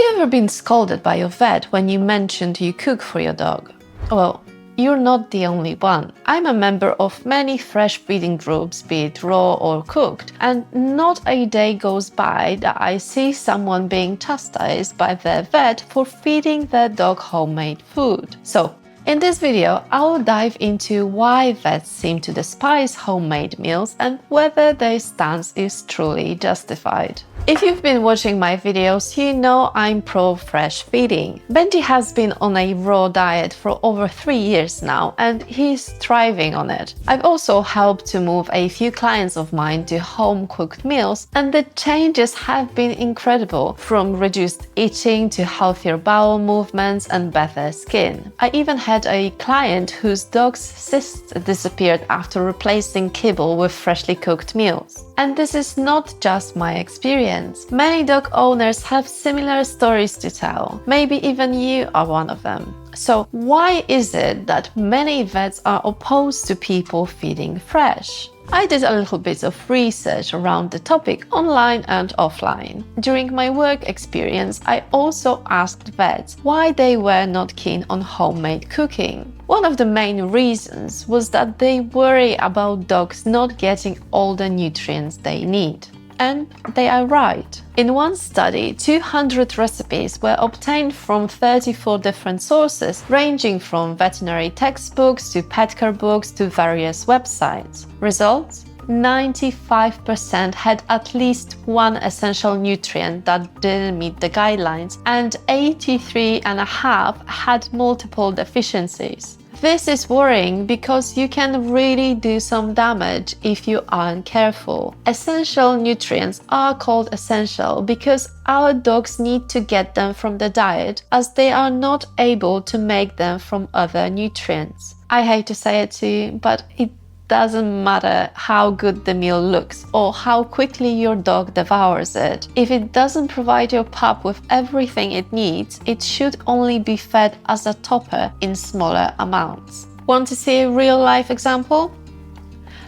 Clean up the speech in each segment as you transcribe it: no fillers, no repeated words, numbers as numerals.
you ever been scolded by your vet when you mentioned you cook for your dog? Well, you're not the only one. I'm a member of many fresh feeding groups, be it raw or cooked, and not a day goes by that I see someone being chastised by their vet for feeding their dog homemade food. So, in this video, I'll dive into why vets seem to despise homemade meals and whether their stance is truly justified. If you've been watching my videos, you know I'm pro fresh feeding. Benji has been on a raw diet for over 3 years now and he's thriving on it. I've also helped to move a few clients of mine to home cooked meals and the changes have been incredible, from reduced itching to healthier bowel movements and better skin. I even had a client whose dog's cysts disappeared after replacing kibble with freshly cooked meals. And this is not just my experience. Many dog owners have similar stories to tell. Maybe even you are one of them. So why is it that many vets are opposed to people feeding fresh? I did a little bit of research around the topic online and offline. During my work experience, I also asked vets why they were not keen on homemade cooking. One of the main reasons was that they worry about dogs not getting all the nutrients they need. And they are right. In one study, 200 recipes were obtained from 34 different sources, ranging from veterinary textbooks to pet care books to various websites. Results? 95% had at least one essential nutrient that didn't meet the guidelines, and 83.5% had multiple deficiencies. This is worrying because you can really do some damage if you aren't careful. Essential nutrients are called essential because our dogs need to get them from the diet, as they are not able to make them from other nutrients. I hate to say it to you, but it doesn't matter how good the meal looks or how quickly your dog devours it. If it doesn't provide your pup with everything it needs, it should only be fed as a topper in smaller amounts. Want to see a real-life example?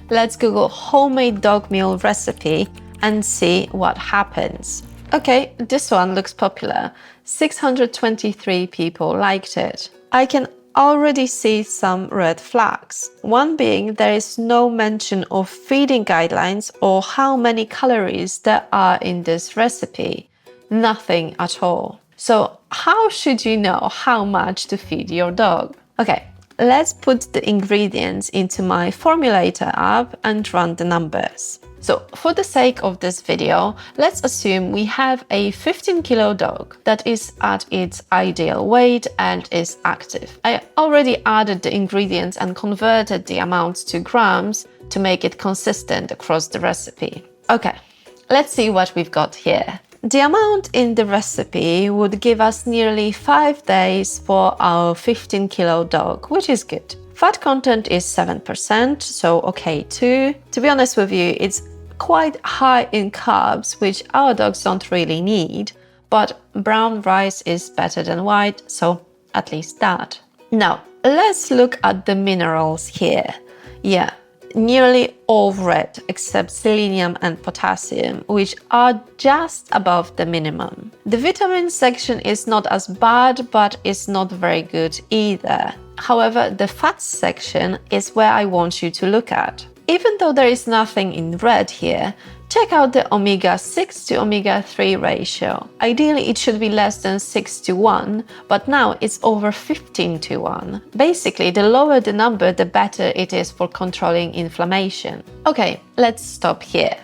Let's Google homemade dog meal recipe and see what happens. Okay, this one looks popular. 623 people liked it. I can already see some red flags. One being there is no mention of feeding guidelines or how many calories there are in this recipe. Nothing at all. So how should you know how much to feed your dog? Okay, let's put the ingredients into my Formulator app and run the numbers. So for the sake of this video, let's assume we have a 15-kilo dog that is at its ideal weight and is active. I already added the ingredients and converted the amounts to grams to make it consistent across the recipe. Okay, let's see what we've got here. The amount in the recipe would give us nearly 5 days for our 15-kilo dog, which is good. Fat content is 7%, so okay too. To be honest with you, it's quite high in carbs, which our dogs don't really need, but brown rice is better than white, so at least that. Now, let's look at the minerals here. Yeah, nearly all red except selenium and potassium, which are just above the minimum. The vitamin section is not as bad, but it's not very good either. However, the fats section is where I want you to look at. Even though there is nothing in red here, check out the omega-6 to omega-3 ratio. Ideally, it should be less than 6:1, but now it's over 15:1. Basically, the lower the number, the better it is for controlling inflammation. Okay, let's stop here.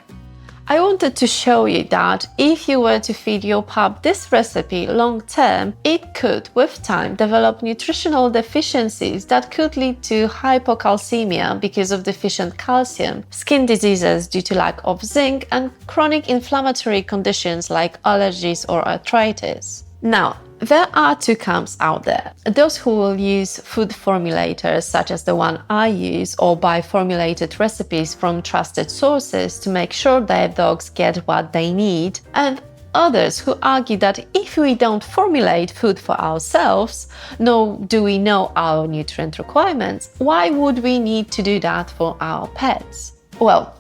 I wanted to show you that if you were to feed your pup this recipe long term, it could, with time, develop nutritional deficiencies that could lead to hypocalcemia because of deficient calcium, skin diseases due to lack of zinc, and chronic inflammatory conditions like allergies or arthritis. Now, there are two camps out there. Those who will use food formulators such as the one I use, or buy formulated recipes from trusted sources to make sure their dogs get what they need, and others who argue that if we don't formulate food for ourselves, nor do we know our nutrient requirements, why would we need to do that for our pets? Well,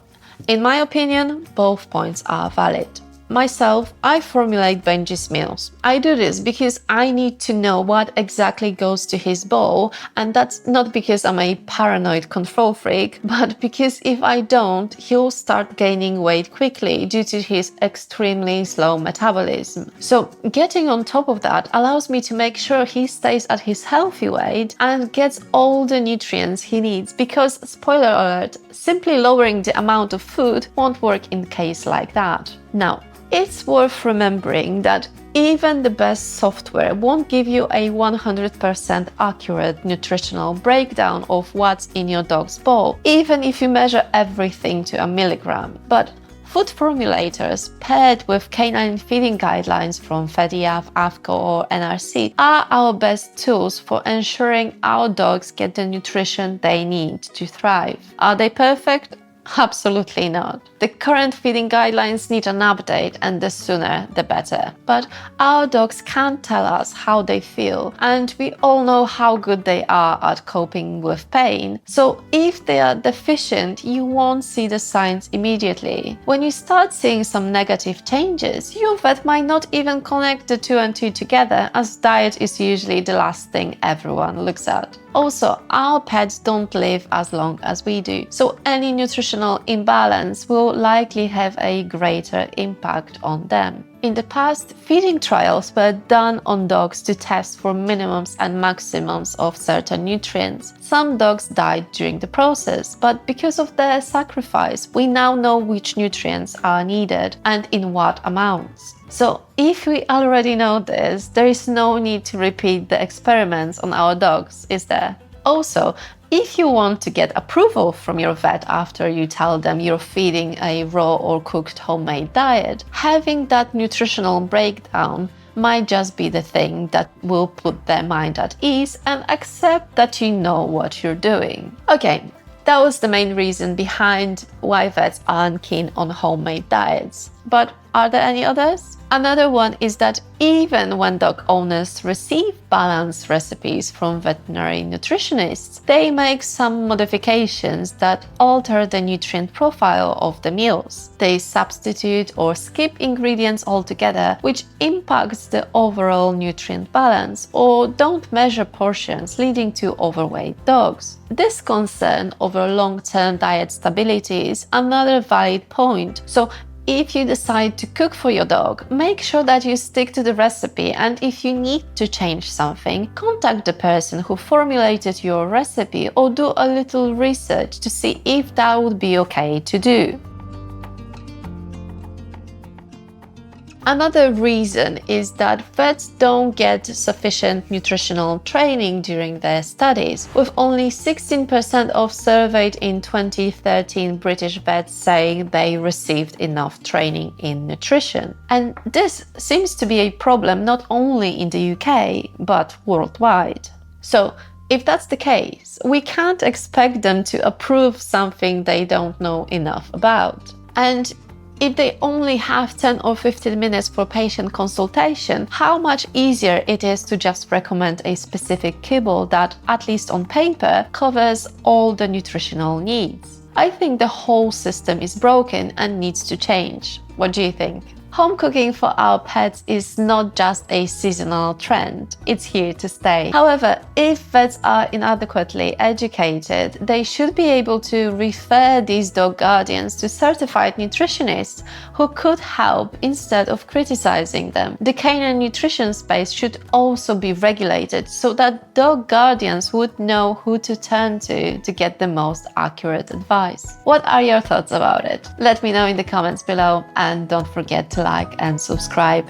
in my opinion, both points are valid. Myself, I formulate Benji's meals. I do this because I need to know what exactly goes to his bowl, and that's not because I'm a paranoid control freak, but because if I don't, he'll start gaining weight quickly due to his extremely slow metabolism. So getting on top of that allows me to make sure he stays at his healthy weight and gets all the nutrients he needs, because, spoiler alert, simply lowering the amount of food won't work in a case like that. Now, it's worth remembering that even the best software won't give you a 100% accurate nutritional breakdown of what's in your dog's bowl, even if you measure everything to a milligram. But food formulators paired with canine feeding guidelines from FEDIAF, AFCO or NRC are our best tools for ensuring our dogs get the nutrition they need to thrive. Are they perfect? Absolutely not. The current feeding guidelines need an update, and the sooner the better. But our dogs can tell us how they feel, and we all know how good they are at coping with pain. So if they are deficient, you won't see the signs immediately. When you start seeing some negative changes, your vet might not even connect the two and two together, as diet is usually the last thing everyone looks at. Also, our pets don't live as long as we do, so any nutritional imbalance will likely have a greater impact on them. In the past, feeding trials were done on dogs to test for minimums and maximums of certain nutrients. Some dogs died during the process, but because of their sacrifice, we now know which nutrients are needed and in what amounts. So if we already know this, there is no need to repeat the experiments on our dogs, is there? Also, if you want to get approval from your vet after you tell them you're feeding a raw or cooked homemade diet, having that nutritional breakdown might just be the thing that will put their mind at ease and accept that you know what you're doing. Okay, that was the main reason behind why vets aren't keen on homemade diets. But are there any others? Another one is that even when dog owners receive balanced recipes from veterinary nutritionists, they make some modifications that alter the nutrient profile of the meals. They substitute or skip ingredients altogether, which impacts the overall nutrient balance, or don't measure portions, leading to overweight dogs. This concern over long-term diet stability is another valid point. So if you decide to cook for your dog, make sure that you stick to the recipe, and if you need to change something, contact the person who formulated your recipe or do a little research to see if that would be okay to do. Another reason is that vets don't get sufficient nutritional training during their studies, with only 16% of surveyed in 2013 British vets saying they received enough training in nutrition. And this seems to be a problem not only in the UK, but worldwide. So, if that's the case, we can't expect them to approve something they don't know enough about. And if they only have 10 or 15 minutes for patient consultation, how much easier it is to just recommend a specific kibble that, at least on paper, covers all the nutritional needs. I think the whole system is broken and needs to change. What do you think? Home cooking for our pets is not just a seasonal trend, it's here to stay. However, if vets are inadequately educated, they should be able to refer these dog guardians to certified nutritionists who could help instead of criticizing them. The canine nutrition space should also be regulated so that dog guardians would know who to turn to get the most accurate advice. What are your thoughts about it? Let me know in the comments below, and don't forget to like and subscribe.